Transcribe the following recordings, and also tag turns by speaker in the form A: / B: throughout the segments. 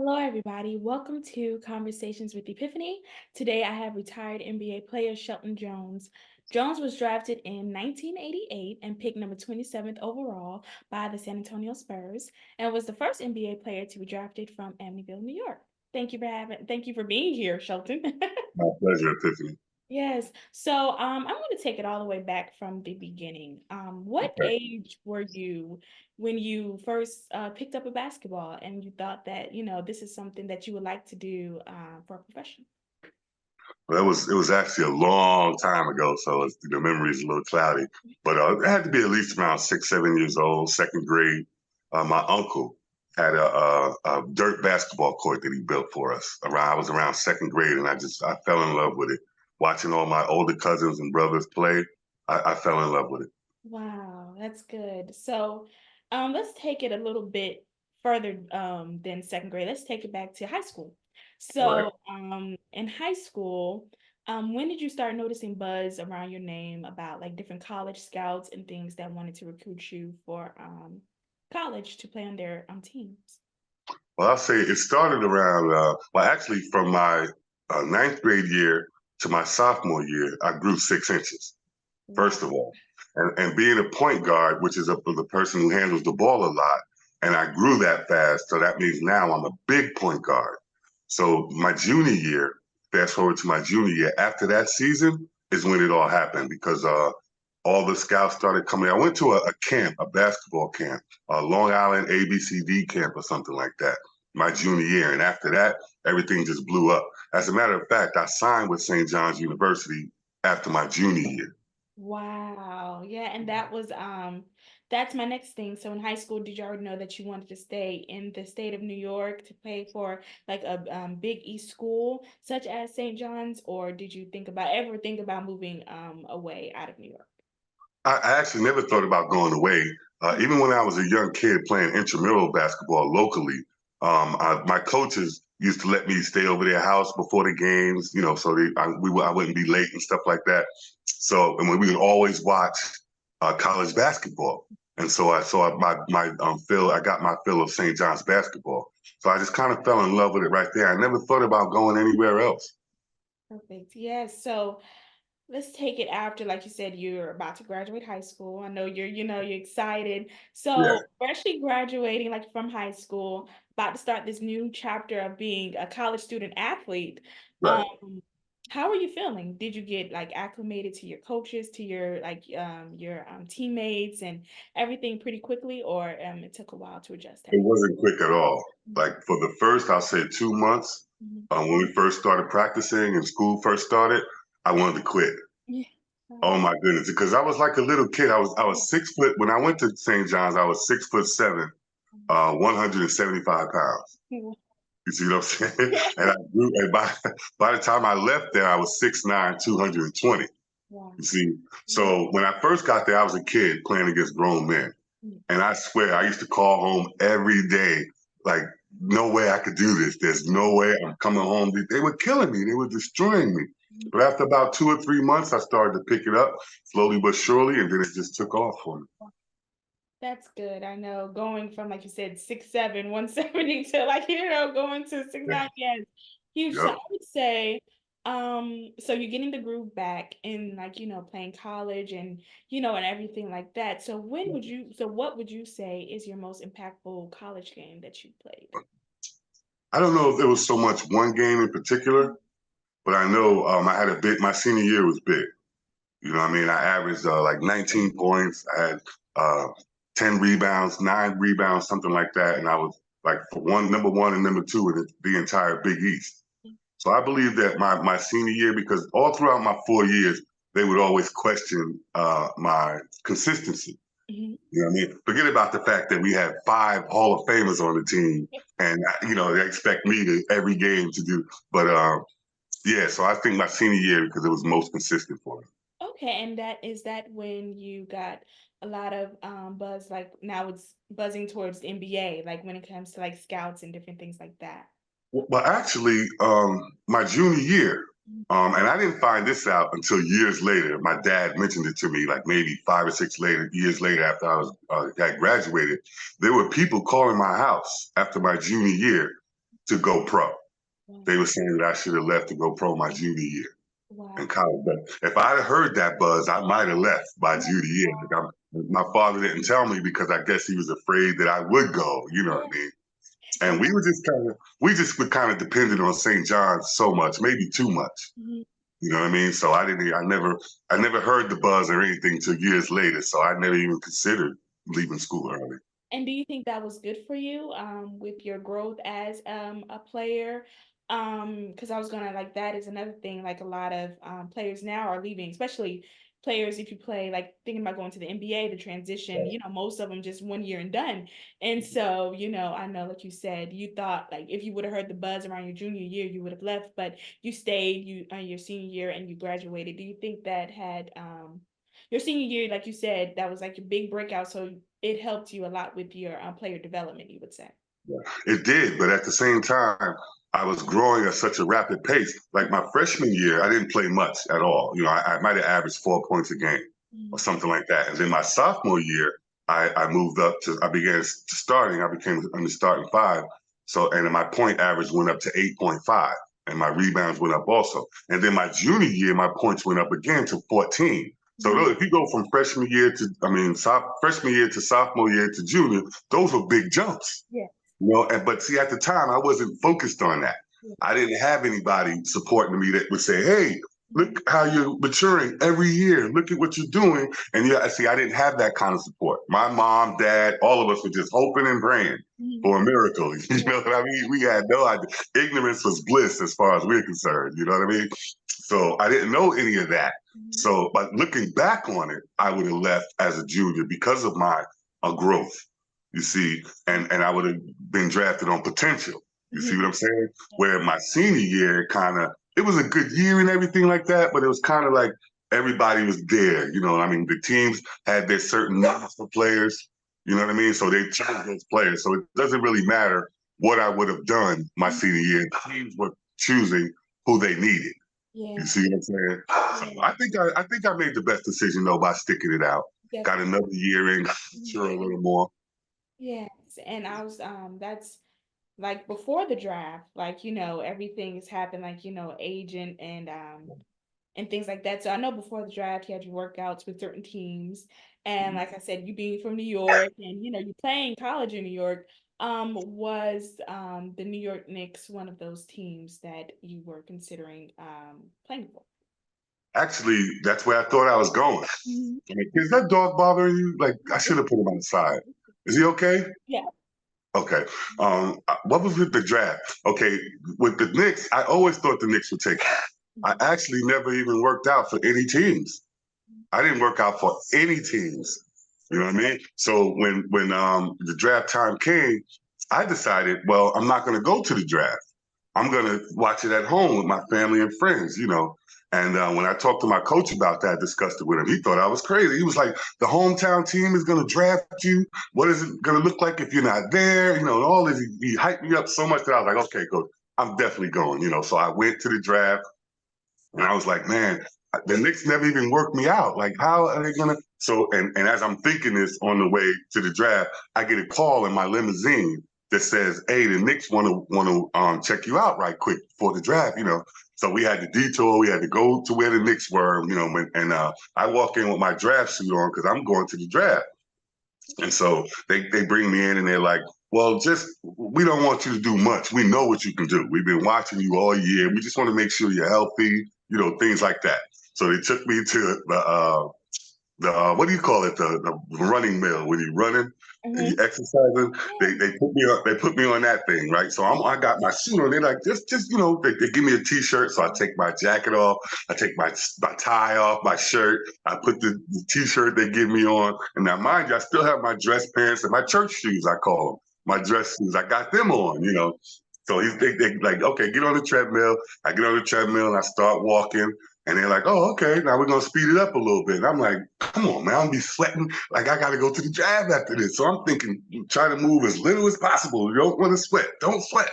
A: Hello, everybody. Welcome to Conversations with Epiphany. Today, I have retired NBA player Shelton Jones. Jones was drafted in 1988 and picked number 27th overall by the San Antonio Spurs, and was the first NBA player to be drafted from Amityville, New York. Thank you for being here, Shelton.
B: My pleasure, Epiphany.
A: Yes. I'm going to take it all the way back from the beginning. What
B: Okay.
A: age were you when you first picked up a basketball and you thought that, this is something that you would like to do for a profession?
B: Well, it was actually a long time ago, so the memory is a little cloudy. But it had to be at least around 6, 7 years old, second grade. My uncle had a dirt basketball court that he built for us. I was around second grade, and I fell in love with it. Watching all my older cousins and brothers play, I fell in love with it.
A: Wow, that's good. Let's take it a little bit further than second grade. Let's take it back to high school.
B: All right.
A: In high school, when did you start noticing buzz around your name about like different college scouts and things that wanted to recruit you for college to play on their teams?
B: Well, I'll say it started around, actually, from my ninth grade year to my sophomore year, I grew 6 inches.
A: Wow.
B: First of all. And being a point guard, which is the person who handles the ball a lot, and I grew that fast. So that means now I'm a big point guard. So my junior year, fast forward to my junior year, after that season is when it all happened because all the scouts started coming. I went to a camp, a basketball camp, a Long Island ABCD camp or something like that, my junior year. And after that, everything just blew up. As a matter of fact, I signed with St. John's University after my junior year.
A: Wow. Yeah, and that's my next thing. So in high school, did you already know that you wanted to stay in the state of New York to play for like a big East school such as St. John's, or did you ever think about moving away out of New York?
B: I actually never thought about going away. Even when I was a young kid playing intramural basketball locally, my coaches used to let me stay over their house before the games, so I wouldn't be late and stuff like that. So, and we would always watch college basketball, and I got my fill of St. John's basketball. So I just kind of fell in love with it right there. I never thought about going anywhere else.
A: Perfect. Yes. So let's take it after, like you said, you're about to graduate high school. I know you're excited.
B: Yeah,
A: So we're actually graduating like from high school, about to start this new chapter of being a college student athlete.
B: right.
A: Um, how are you feeling? Did you get like acclimated to your coaches, to your teammates and everything pretty quickly, or it took a while to adjust
B: It
A: everything?
B: wasn't quick at all. Like for the first, I'll say 2 months,
A: Mhm.
B: when we first started practicing and school first started, I wanted to quit.
A: Yeah.
B: Oh my goodness, because I was like a little kid. I was 6 foot when I went to St. John's. I was 6'7", 175 pounds. You see what I'm saying? And I grew. And by the time I left there, I was 6'9", 220.
A: Wow.
B: You see, so when I first got there, I was a kid playing against grown men.
A: Mhm.
B: And I swear, I used to call home every day, like, no way I could do this. There's no way I'm coming home. They were killing me. They were destroying me. But after about 2 or 3 months, I started to pick it up slowly but surely, and then it just took off for me.
A: That's good. I know going from, like you said, 6'7", 170 to like, going to 6'9", yes, huge. So
B: Yep.
A: I would say, so you're getting the groove back in like, playing college and everything like that. So what would you say is your most impactful college game that you played?
B: I don't know if it was so much one game in particular, but I know my senior year was big. You know what I mean? I averaged like 19 points. I had uh, 10 rebounds, 9 rebounds, something like that. And I was like number one and number two in the entire Big East. So I believe that my senior year, because all throughout my 4 years, they would always question my consistency.
A: Mhm.
B: You know what I mean? Forget about the fact that we had 5 Hall of Famers on the team, and they expect me to every game to do. But yeah, so I think my senior year because it was most consistent for me.
A: Okay, and that when you got a lot of buzz, like now it's buzzing towards the NBA, like when it comes to like scouts and different things like that.
B: Well, actually, my junior year, and I didn't find this out until years later. My dad mentioned it to me, like maybe 5 or 6 years later after I had graduated. There were people calling my house after my junior year to go pro.
A: Wow.
B: They were saying that I should have left to go pro my junior year in
A: Wow.
B: college. But if I'd have heard that buzz, I might have left by junior year. My father didn't tell me because I guess he was afraid that I would go. You know what I mean? And we just were kind of dependent on St. John's so much, maybe too much.
A: Mhm.
B: You know what I mean? So I never heard the buzz or anything till years later. So I never even considered leaving school early.
A: And do you think that was good for you with your growth as a player? Because I was gonna like that is another thing. Like a lot of players now are leaving, especially players if you play like thinking about going to the NBA, the transition. You know, most of them just 1 year and done. And so, you know, I know, like you said, you thought like if you would have heard the buzz around your junior year, you would have left, but you stayed. You your senior year and you graduated. Do you think that had your senior year, like you said, that was like your big breakout? So it helped you a lot with your player development, you would say.
B: It did, but at the same time, I was growing at such a rapid pace. Like my freshman year, I didn't play much at all. You know, I might have averaged 4 points a game or
A: Mhm.
B: something like that. And then my sophomore year, I moved up to, I began starting, I became in the starting five. So, and then my point average went up to 8.5 and my rebounds went up also. And then my junior year, my points went up again to 14. So
A: Mhm.
B: if you go from freshman year to, freshman year to sophomore year to junior, those were big jumps.
A: Yeah.
B: You know, but see, at the time, I wasn't focused on that.
A: Yeah.
B: I didn't have anybody supporting me that would say, "Hey,
A: Mhm.
B: look how you're maturing every year. Look at what you're doing." And yeah, see, I didn't have that kind of support. My mom, dad, all of us were just hoping and praying
A: Mhm.
B: for a miracle. You know what I mean? We had no idea. Ignorance was bliss as far as we're concerned. You know what I mean? So I didn't know any of that.
A: Mhm.
B: So, but looking back on it, I would have left as a junior because of my growth. You see, and I would have been drafted on potential. You see
A: Mhm.
B: what I'm saying?
A: Yeah.
B: Where my senior year, it was a good year and everything like that, but it was kind of like everybody was there. You know, I mean, the teams had their certain needs for players. You know what I mean? So they chose those players. So it doesn't really matter what I would have done my
A: Mhm.
B: senior year. The teams were choosing who they needed. You
A: Yeah.
B: see what I'm saying? So
A: Yeah.
B: I think I made the best decision though by sticking it out. Got
A: Definitely.
B: another year in, got to
A: Mhm.
B: mature a little more.
A: Yes. And I was that's like before the draft, like, you know, everything has happened, like, you know, agent and things like that. So I know before the draft, you had your workouts with certain teams. And like I said, you being from New York and, you know, you playing college in New York, was the New York Knicks one of those teams that you were considering playing for?
B: Actually, that's where I thought I was going.
A: Mhm.
B: I'm like, is that dog bothering you? Like, I should have put him on the side. Is he okay?
A: Yeah.
B: Okay. What was with the draft? Okay, with the Knicks, I always thought the Knicks would take him. I
A: Mhm.
B: actually never even worked out for any teams. I didn't work out for any teams. You know what I mean? So when the draft time came, I decided, well, I'm not going to go to the draft. I'm going to watch it at home with my family and friends, you know. And when I talked to my coach about that, discussed it with him, he thought I was crazy. He was like, the hometown team is going to draft you. What is it going to look like if you're not there? You know, and all this. He hyped me up so much that I was like, okay, coach, I'm definitely going, you know. So I went to the draft and I was like, man, the Knicks never even worked me out. Like, how are they going to? So, and as I'm thinking this on the way to the draft, I get a call in my limousine that says, "Hey, the Knicks want to check you out right quick before the draft." You know, so we had to detour. We had to go to where the Knicks were. You know, and I walk in with my draft suit on because I'm going to the draft. And so they bring me in and they're like, well, just we don't want you to do much. We know what you can do. We've been watching you all year. We just want to make sure you're healthy, you know, things like that. So they took me to the what do you call it? The running mill when you're running and you
A: Mhm.
B: exercising.
A: Yeah.
B: They put me on that thing, right? So I got my suit on. They're like, just you know, they give me a t-shirt. So I take my jacket off, I take my tie off, my shirt, I put the t-shirt they give me on. And now mind you, I still have my dress pants and my church shoes, I call them. My dress shoes. I got them on, you know. So they like, okay, get on the treadmill. I get on the treadmill and I start walking. And they're like, oh, okay, now we're gonna speed it up a little bit. And I'm like, come on, man, I'm be sweating. Like I gotta go to the draft after this. So I'm thinking, try to move as little as possible. You don't want to sweat. Don't sweat.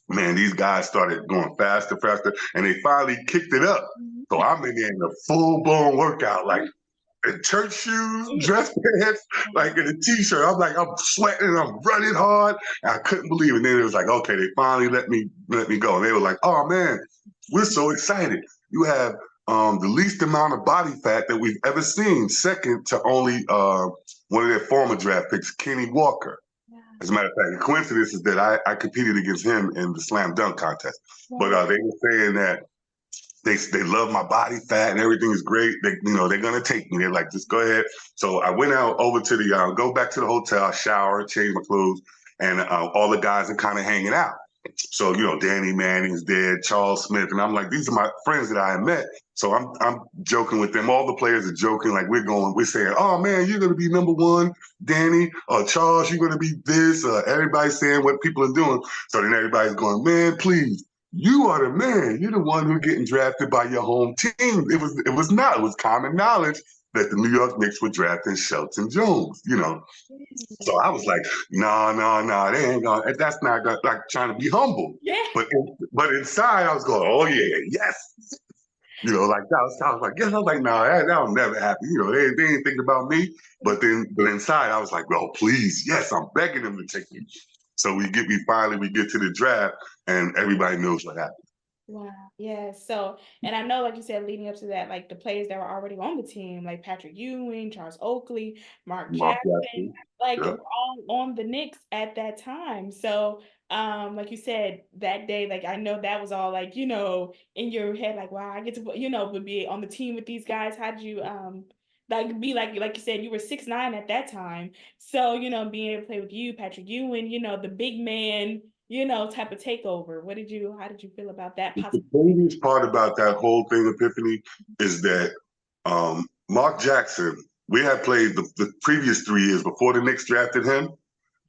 B: Man, these guys started going faster, faster, and they finally kicked it up.
A: Mhm.
B: So I'm in there in a full blown workout, like in church shoes, dress pants, like in a t-shirt. I'm sweating and I'm running hard. And I couldn't believe it. And then it was like, okay, they finally let me go. And they were like, oh man, we're so excited. You have the least amount of body fat that we've ever seen, second to only one of their former draft picks, Kenny Walker. As a matter of fact, the coincidence is that I competed against him in the slam dunk contest. But they were saying that they love my body fat and everything is great. They're gonna take me. They're like, just go ahead. So I went out over to the go back to the hotel, shower, change my clothes, and all the guys are kind of hanging out. So Danny Manning's there, Charles Smith, and I'm like, these are my friends that I had met. So I'm joking with them. All the players are joking, like we're saying, oh man, you're gonna be number one, Danny, or Charles, you're gonna be this. Everybody's saying what people are doing. So then everybody's going, man, please. You are the man. You're the one who's getting drafted by your home team. It was common knowledge that the New York Knicks were drafting Shelton Jones, So I was like, no, they ain't gonna, that's not gonna, like trying to be humble.
A: Yeah.
B: But inside I was going, oh yeah, yes. Like that. I was like, yes. I was like, no, that'll never happen. They ain't thinking about me. But inside I was like, oh, please, yes, I'm begging them to take me. So we get to the draft and everybody knows what happened.
A: Wow. Yeah. So, and I know, like you said, leading up to that, like the players that were already on the team, like Patrick Ewing, Charles Oakley, Mark Jackson, like were all on the Knicks at that time. So, like you said, that day, like I know that was all like, in your head, like, wow, I get to, would be on the team with these guys. How'd you like be like you said, you were 6'9" at that time. So, being able to play with you, Patrick Ewing, the big man, type of takeover. How did you feel about that?
B: The craziest part about that whole thing, Epiphany, is that Mark Jackson, we had played the previous 3 years before the Knicks drafted him.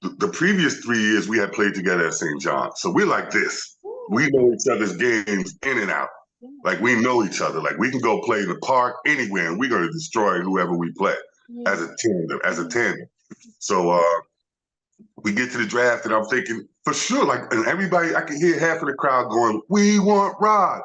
B: The previous 3 years we had played together at St. John. So we're like this. Ooh. We know each other's games in and out. Yeah. Like we know each other. Like we can go play in the park anywhere and we're going to destroy whoever we play as a tandem. So we get to the draft and I'm thinking, for sure, like, and everybody, I can hear half of the crowd going, we want Rod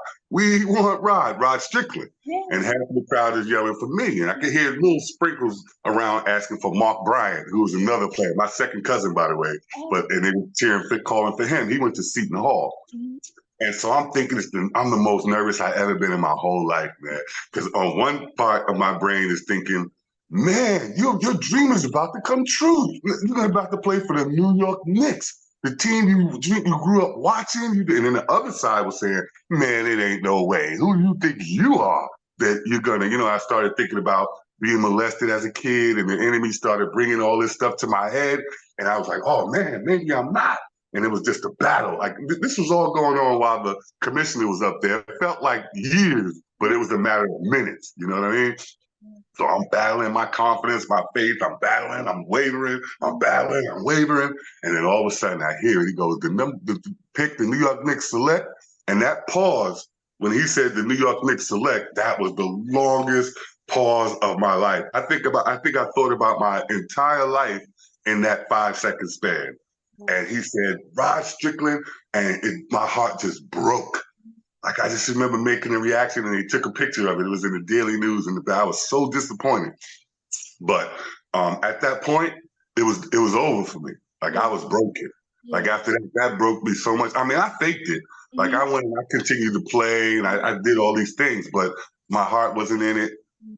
B: Strickland. Yeah. And half of the crowd is yelling for me. And I can hear little sprinkles around asking for Mark Bryant, who was another player, my second cousin, by the way. Oh. And they were cheering, calling for him. He went to Seton Hall. Mm-hmm. And so I'm thinking I'm the most nervous I've ever been in my whole life, man. Because on one part of my brain is thinking, man, your dream is about to come true. You're about to play for the New York Knicks, the team you grew up watching. And then the other side was saying, man, it ain't no way. Who do you think you are that you're going to, I started thinking about being molested as a kid and the enemy started bringing all this stuff to my head. And I was like, oh, man, maybe I'm not. And it was just a battle. Like this was all going on while the commissioner was up there. It felt like years, but it was a matter of minutes. You know what I mean? So I'm battling my confidence, my faith. I'm battling, I'm wavering, I'm battling, I'm wavering. And then all of a sudden I hear he goes, the pick the New York Knicks select. And that pause, when he said the New York Knicks select, that was the longest pause of my life. I think I thought about my entire life in that 5-second span. And he said, Rod Strickland, and my heart just broke. Like I just remember making a reaction and they took a picture of it. It was in the Daily News and I was so disappointed. But at that point, it was over for me. Like I was broken. Yeah. Like after that broke me so much. I mean, I faked it. Like I went and I continued to play and I did all these things, but my heart wasn't in it.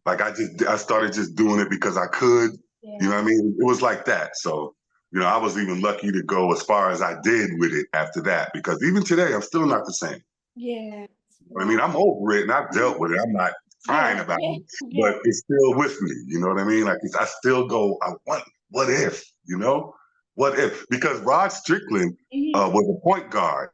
B: Like I started just doing it because I could. Yeah. You know what I mean? It was like that. So, I was even lucky to go as far as I did with it after that, because even today, I'm still not the same.
A: Yeah.
B: I mean, I'm over it and I've dealt with it. I'm not crying about it, but it's still with me. You know what I mean? Like I still go, what if, what if? Because Rod Strickland was a point guard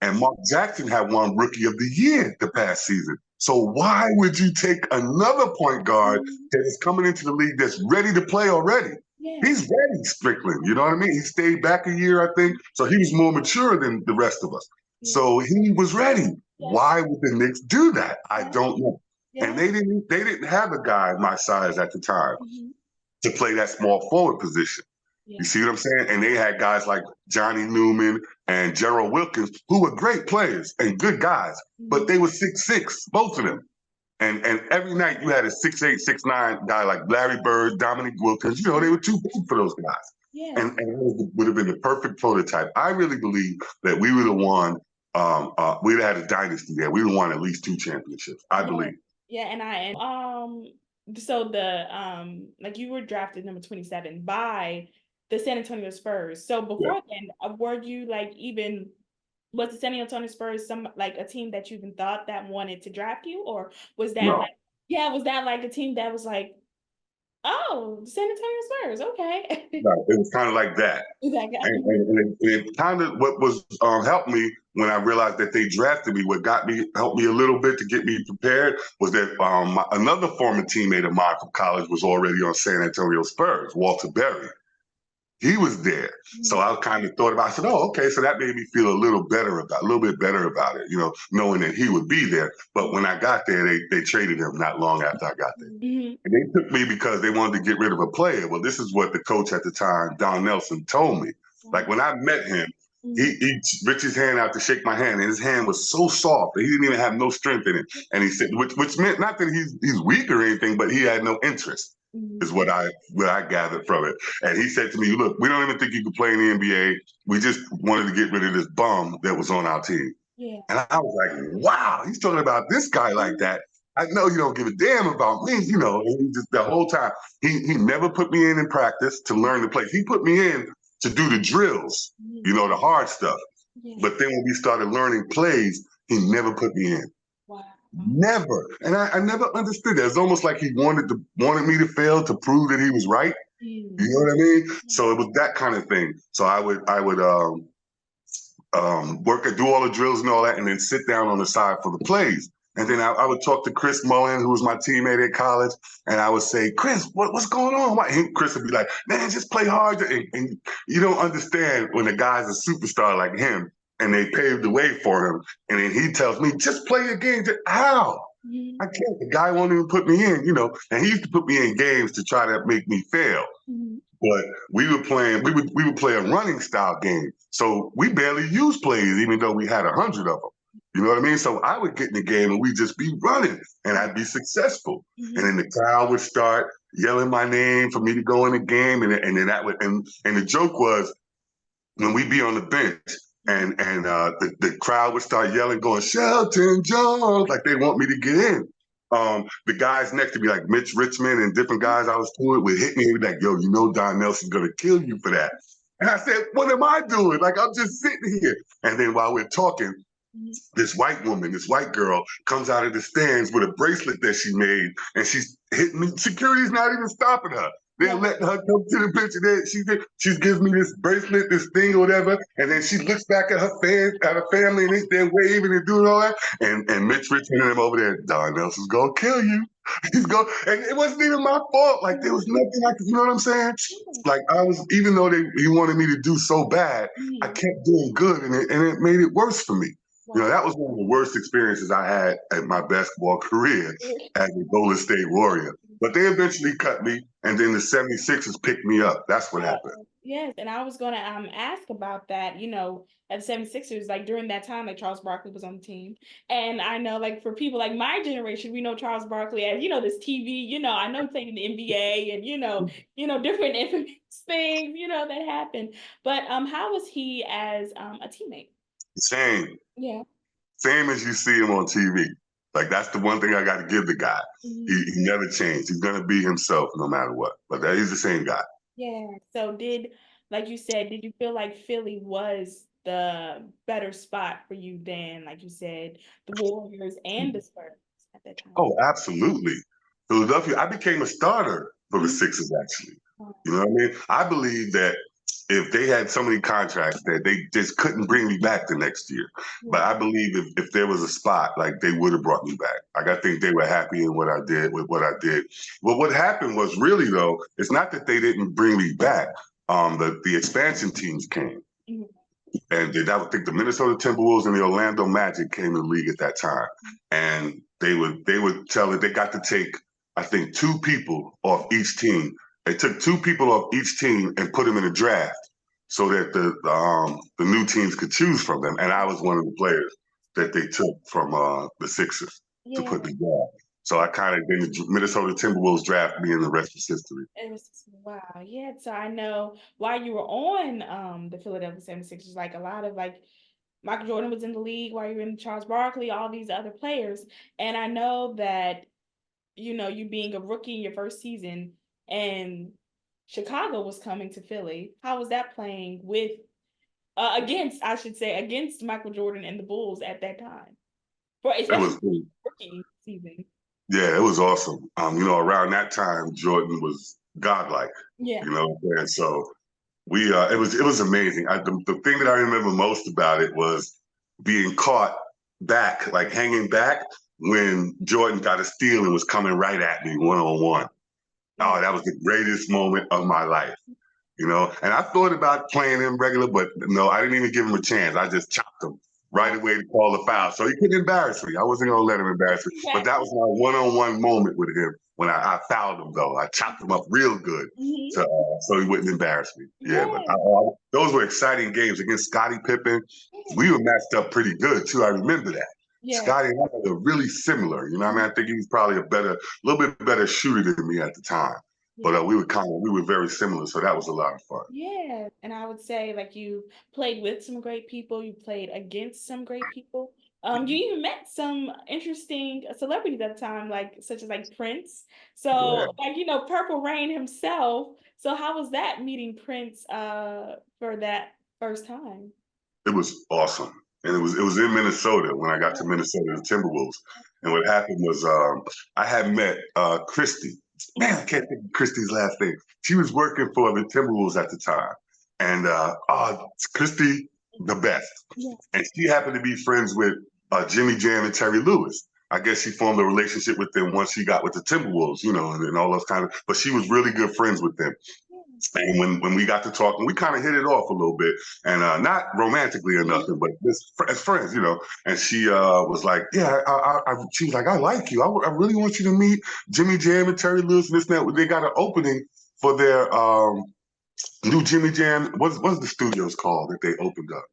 B: and Mark Jackson had won Rookie of the Year the past season. So why would you take another point guard that is coming into the league that's ready to play already? Yeah. He's ready, Strickland. You know what I mean? He stayed back a year, I think. So he was more mature than the rest of us. Yeah. So he was ready. Yeah. Why would the Knicks do that? I don't know. Yeah. And they didn't have a guy my size at the time to play that small forward position. Yeah. You see what I'm saying? And they had guys like Johnny Newman and Gerald Wilkins, who were great players and good guys, but they were 6'6", both of them. And every night you had a 6'8", 6'9" guy like Larry Bird, Dominic Wilkins. You know, they were too big for those guys.
A: Yeah.
B: And it would have been the perfect prototype. I really believe that we would have won. We'd have had a dynasty there. We would have won at least 2 championships. I believe.
A: Yeah, so like you were drafted number 27 by the San Antonio Spurs. So
B: Yeah.
A: before then, were you like was the San Antonio Spurs like a team that you even thought that wanted to draft you, or was that
B: No.
A: was that like a team that was like, oh, San Antonio Spurs, okay.
B: Right. It was kind of like that. And it kind of what was helped me when I realized that they drafted me. What helped me a little bit to get me prepared was that another former teammate of mine from college was already on San Antonio Spurs, Walter Berry. He was there. So I kind of thought about, I said, oh, okay. So that made me feel a little bit better about it, you know, knowing that he would be there. But when I got there, they traded him not long after I got there. And they took me because they wanted to get rid of a player. Well, this is what the coach at the time, Don Nelson, told me. Like when I met him, he reached his hand out to shake my hand, and his hand was so soft that he didn't even have no strength in it. And he said, which meant not that he's weak or anything, but he had no interest. Is what I gathered from it. And he said to me, look, we don't even think you can play in the NBA. We just wanted to get rid of this bum that was on our team.
A: Yeah.
B: And I was like, wow, he's talking about this guy like that. I know you don't give a damn about me, you know. And he just the whole time, he never put me in practice to learn the plays. He put me in to do the drills, you know, the hard stuff. But then when we started learning plays, he never put me in.
A: Wow.
B: Never. And I never understood that. It's almost like he wanted me to fail to prove that he was right. You know what I mean? So it was that kind of thing. So I would work and do all the drills and all that, and then sit down on the side for the plays. And then I would talk to Chris Mullen, who was my teammate at college, and I would say, Chris, what's going on? And Chris would be like, man, just play hard. And you don't understand when a guy's a superstar like him, and they paved the way for him. And then he tells me, just play your game. How? I can't. The guy won't even put me in, you know. And he used to put me in games to try to make me fail. But we would play a running style game. So we barely used plays, even though we had 100 of them. You know what I mean? So I would get in the game and we'd just be running and I'd be successful. And then the crowd would start yelling my name for me to go in the game. And then that would, and the joke was when we'd be on the bench, and the crowd would start yelling, going, Shelton Jones, like they want me to get in. The guys next to me, like Mitch Richmond and different guys I was doing, would hit me and be like, yo, you know Don Nelson's gonna kill you for that. And I said, what am I doing? Like, I'm just sitting here. And then while we're talking, this white girl comes out of the stands with a bracelet that she made, and she's hitting me. Security's not even stopping her. They're letting her come to the bench, and then she gives me this bracelet, this thing or whatever, and then she looks back at her fans, at her family, and they're waving and doing all that. And Mitch Richmond and them over there, Don Nelson's gonna kill you. He's going, and it wasn't even my fault. Like there was nothing like, you know what I'm saying? Like I was, even though he wanted me to do so bad, I kept doing good, and it made it worse for me. You know, that was one of the worst experiences I had at my basketball career as a Golden State Warrior. But they eventually cut me, and then the 76ers picked me up. That's what happened.
A: Yes, and I was going to ask about that, you know, at the 76ers, like during that time, like Charles Barkley was on the team. And I know like for people like my generation, we know Charles Barkley as, you know, this TV, you know, I know playing in the NBA and, you know, different infamous things, you know, that happened. But how was he as a teammate?
B: Same.
A: Yeah.
B: Same as you see him on TV. Like that's the one thing I got to give the guy. He never changed. He's gonna be himself no matter what. But he's the same guy.
A: Yeah. So like you said, did you feel like Philly was the better spot for you than, like you said, the Warriors and the Spurs at that time?
B: Oh, absolutely. Philadelphia, I became a starter for the Sixers, actually. You know what I mean? I believe that if they had so many contracts that they just couldn't bring me back the next year. But I believe if there was a spot, like they would have brought me back. Like I think they were happy in what I did with what I did. But what happened was really though, it's not that they didn't bring me back. The expansion teams came. And I would think the Minnesota Timberwolves and the Orlando Magic came in the league at that time. And they would tell it they got to take, I think, 2 people off each team. They took 2 people off each team and put them in a draft so that the new teams could choose from them. And I was one of the players that they took from the Sixers to put in the draft. So I kind of then the Minnesota Timberwolves draft me, and the rest is history.
A: It was wow, yeah. So I know while you were on the Philadelphia 76ers, like a lot of like Michael Jordan was in the league while you were in Charles Barkley, all these other players. And I know that, you know, you being a rookie in your first season and Chicago was coming to Philly. How was that playing with against, I should say, against Michael Jordan and the Bulls at that time? For
B: It was
A: especially
B: cool.
A: rookie season.
B: Yeah, it was awesome. You know, around that time, Jordan was godlike.
A: Yeah.
B: You know, and so we it was amazing. The thing that I remember most about it was being caught back, like hanging back when Jordan got a steal and was coming right at me 1-on-1. Oh, that was the greatest moment of my life. You know, and I thought about playing him regular, but no, I didn't even give him a chance. I just chopped him right away to call the foul. So he couldn't embarrass me. I wasn't going to let him embarrass me. But that was my one-on-one moment with him when I fouled him, though. I chopped him up real good so he wouldn't embarrass me. Yeah, but those were exciting games against Scottie Pippen. We were matched up pretty good, too. I remember that.
A: Yeah.
B: Scottie and I were really similar. You know what I mean? I think he was probably a little bit better shooter than me at the time. But we were very similar, so that was a lot of fun.
A: Yeah, and I would say like you played with some great people, you played against some great people. You even met some interesting celebrities at the time, like such as like Prince. So like you know, Purple Rain himself. So how was that meeting Prince for that first time?
B: It was awesome. And it was in Minnesota when I got to Minnesota, the Timberwolves. And what happened was I had met Christy. Man, I can't think of Christy's last name. She was working for the Timberwolves at the time. And Christy, the best. And she happened to be friends with Jimmy Jam and Terry Lewis. I guess she formed a relationship with them once she got with the Timberwolves, you know, and all those kind of, but she was really good friends with them. And when we got to talking, we kind of hit it off a little bit, and not romantically or nothing, but just as friends, you know. And she was like, "Yeah," she was like, "I like you. I really want you to meet Jimmy Jam and Terry Lewis and this and that." They got an opening for their new Jimmy Jam. What's the studios called that they opened up?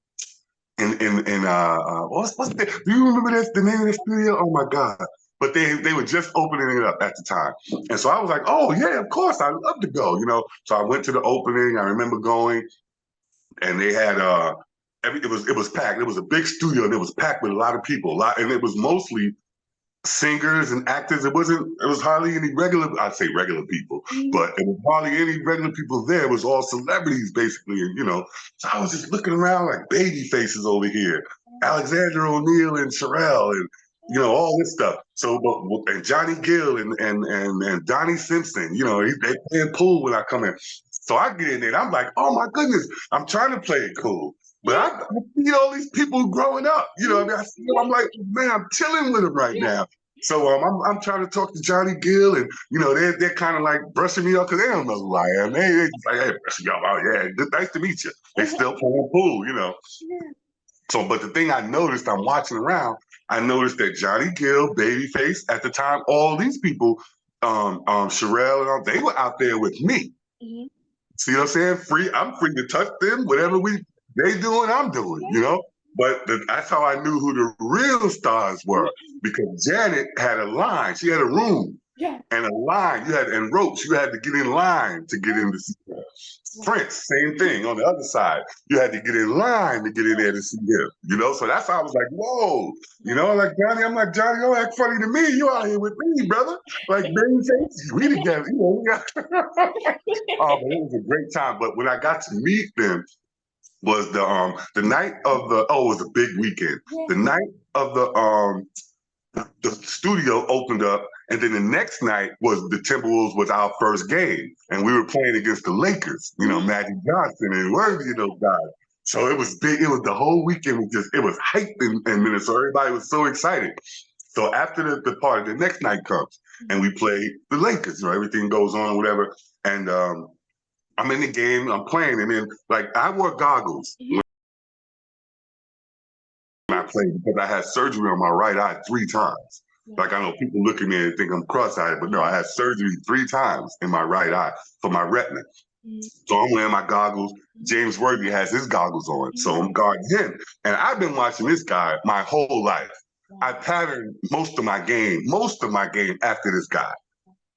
B: What's the, do you remember the name of the studio? Oh my God. But they were just opening it up at the time. And so I was like, oh yeah, of course, I'd love to go, you know. So I went to the opening. I remember going, and they had it was packed. It was a big studio and it was packed with a lot of people. And it was mostly singers and actors. It was hardly any I'd say regular people, but it was hardly any regular people there. It was all celebrities basically. And, you know, so I was just looking around like baby faces over here, Alexander O'Neal and Sherelle and, you know, all this stuff. So, and Johnny Gill and Donnie Simpson, you know, they playing pool when I come in. So I get in there and I'm like, oh my goodness, I'm trying to play it cool. But I see all these people growing up, you know. I mean, I see them, I'm like, man, I'm chilling with them right now. So I'm trying to talk to Johnny Gill, and you know they're kind of like brushing me off because they don't know who I am. They just like, hey, brushing me off. Oh yeah, good, nice to meet you. They still playing pool, you know. So, but the thing I noticed, I'm watching around. I noticed that Johnny Gill, Babyface, at the time, all these people, Sherelle and all, they were out there with me. See what I'm saying? I'm free to touch them, whatever they doing, I'm doing, you know? But that's how I knew who the real stars were, because Janet had a line. She had a room and a line. And ropes. You had to get in line to get in to see her. Prince, same thing on the other side. You had to get in line to get in there to see him, you know? So that's how I was like, whoa, you know, like Johnny, I'm like, Johnny, don't act funny to me. You out here with me, brother. Like, Babyface, we together, you know. Oh, but it was a great time. But when I got to meet them, was the night of it was a big weekend. The night of the studio opened up, and then the next night was the Timberwolves was our first game, and we were playing against the Lakers. You know, Magic Johnson and Worthy and those guys. So it was big. It was the whole weekend it was hyped in Minnesota. Everybody was so excited. So after the party, the next night comes, and we play the Lakers. You know, everything goes on, whatever, and I'm in the game, I'm playing, and then like I wore goggles when I played because I had surgery on my right eye 3 times. Like I know people look at me and think I'm cross-eyed, but no, I had surgery 3 times in my right eye for my retina. So I'm wearing my goggles. James Worthy has his goggles on, so I'm guarding him. And I've been watching this guy my whole life. I patterned most of my game after this guy.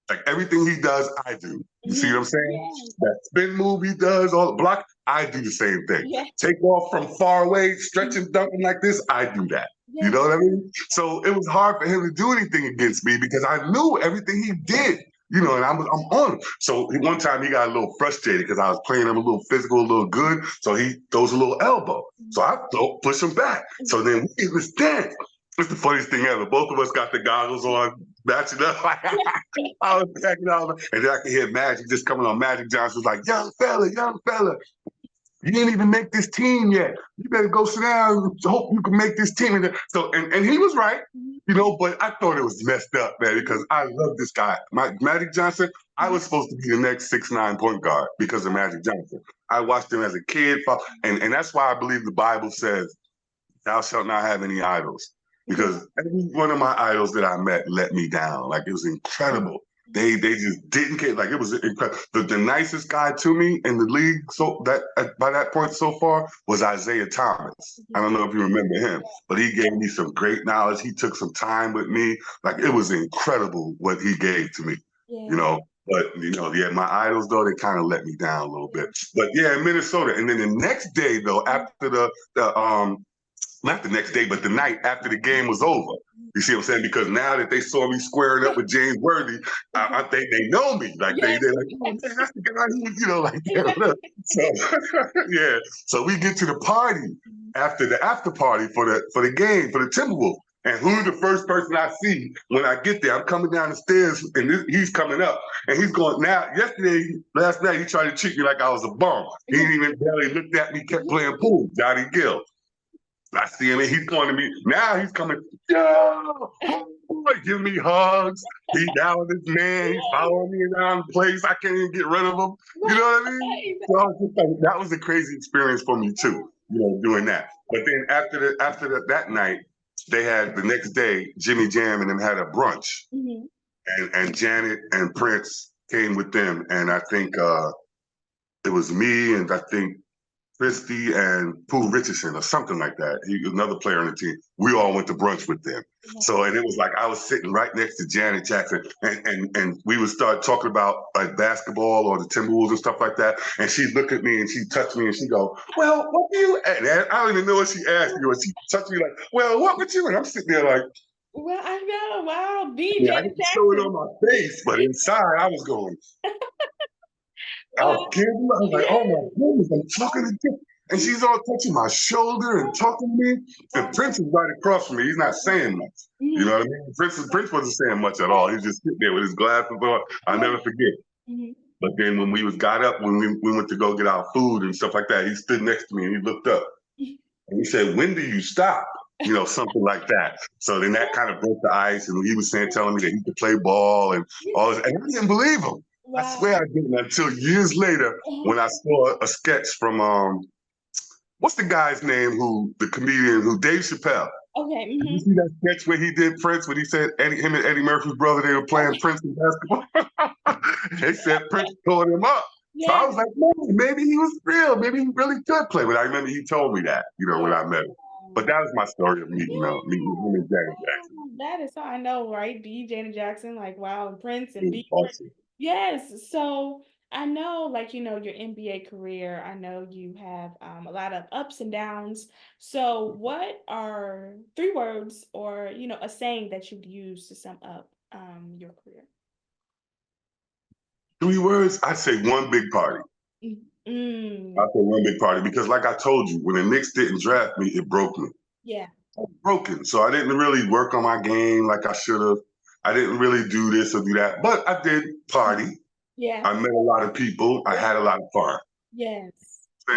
B: Like everything he does, I do. You see what I'm saying?
A: Yes.
B: That spin move he does, all the block, I do the same thing.
A: Yes.
B: Take off from far away, stretching, dunking like this, I do that. You
A: Yes.
B: know what I mean? So it was hard for him to do anything against me because I knew everything he did. You know, and I'm on him. So one time he got a little frustrated because I was playing him a little physical, a little good. So he throws a little elbow. So I push him back. So then it was dead. It's the funniest thing ever. Both of us got the goggles on, matching up. I was cracking out, and then I could hear Magic just coming on. Magic Johnson was like, young fella, you didn't even make this team yet. You better go sit down and hope you can make this team. And he was right, you know, but I thought it was messed up, man, because I love this guy. Magic Johnson, I was supposed to be the next 6'9" point guard because of Magic Johnson. I watched him as a kid, and that's why I believe the Bible says, thou shalt not have any idols. Because every one of my idols that I met let me down. Like it was incredible. They just didn't care. Like it was incredible. The nicest guy to me in the league, so that by that point so far, was Isaiah Thomas. I don't know if you remember him, but he gave me some great knowledge. He took some time with me. Like it was incredible what he gave to me.
A: Yeah.
B: You know, but you know, yeah, my idols though, they kind of let me down a little bit. But yeah, in Minnesota. And then the next day though, after the not the next day, but the night after the game was over. You see what I'm saying? Because now that they saw me squaring up with James Worthy, I think they know me. Like they're like, oh man, that's the guy who, you know, like so yeah. So we get to the party after the after party for the game for the Timberwolves. And who's the first person I see when I get there? I'm coming down the stairs and he's coming up. And he's going, last night, he tried to treat me like I was a bum. He didn't even barely looked at me, kept playing pool, Johnny Gill. I see him and he's going to me. Now he's coming, yo, boy, giving me hugs. He's down with this man. He's following me around the place. I can't even get rid of him. You know what I mean? So I was just like, that was a crazy experience for me too, you know, doing that. But then after that night, they had the next day, Jimmy Jam and them had a brunch. And Janet and Prince came with them. And I think it was me and I think Christie and Pooh Richardson or something like that. He was another player on the team. We all went to brunch with them. So, and it was like I was sitting right next to Janet Jackson, and we would start talking about like basketball or the Timberwolves and stuff like that. And she'd look at me and she'd touch me and she'd go, well, what do you, and I don't even know what she asked me. Or she touched me like, well, what would you? And I'm sitting there like,
A: well, I know, wow, DJ
B: yeah, I didn't show it on my face, but inside I was going, I was giving, I was like, oh my goodness, I'm talking to you. And she's all touching my shoulder and talking to me. And Prince is right across from me. He's not saying much. You know what I mean? Prince wasn't saying much at all. He was just sitting there with his glasses on. I'll never forget. But then when we got up, when we went to go get our food and stuff like that, he stood next to me and he looked up. And he said, when do you stop? You know, something like that. So then that kind of broke the ice. And he was telling me that he could play ball and all this. And I didn't believe him. Wow. I swear I didn't until years later when I saw a sketch from what's the guy's name the comedian who Dave Chappelle. Okay. You see that sketch where he did Prince when he said him and Eddie Murphy's brother, they were playing Prince in basketball. They said Prince tore him up. So I was like, maybe he was real. Maybe he really could play. But I remember he told me that, you know, when I met him. But that was my story of meeting him and Janet Jackson.
A: That is how I know, right? Janet Jackson, like wow, Prince and
B: awesome.
A: Yes. So I know, like, you know, your NBA career, I know you have a lot of ups and downs. So what are 3 words or, you know, a saying that you'd use to sum up your career?
B: 3 words, I'd say one big party. I'd say one big party because like I told you, when the Knicks didn't draft me, it broke me.
A: Yeah.
B: I was broken. So I didn't really work on my game like I should have. I didn't really do this or do that, but I did party.
A: Yeah.
B: I met a lot of people. I had a lot of fun.
A: Yes.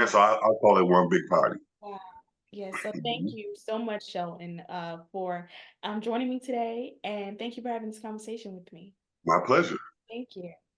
B: So I'll call it one big party.
A: Wow. Yes. So thank you so much, Shelton, for joining me today. And thank you for having this conversation with me.
B: My pleasure.
A: Thank you.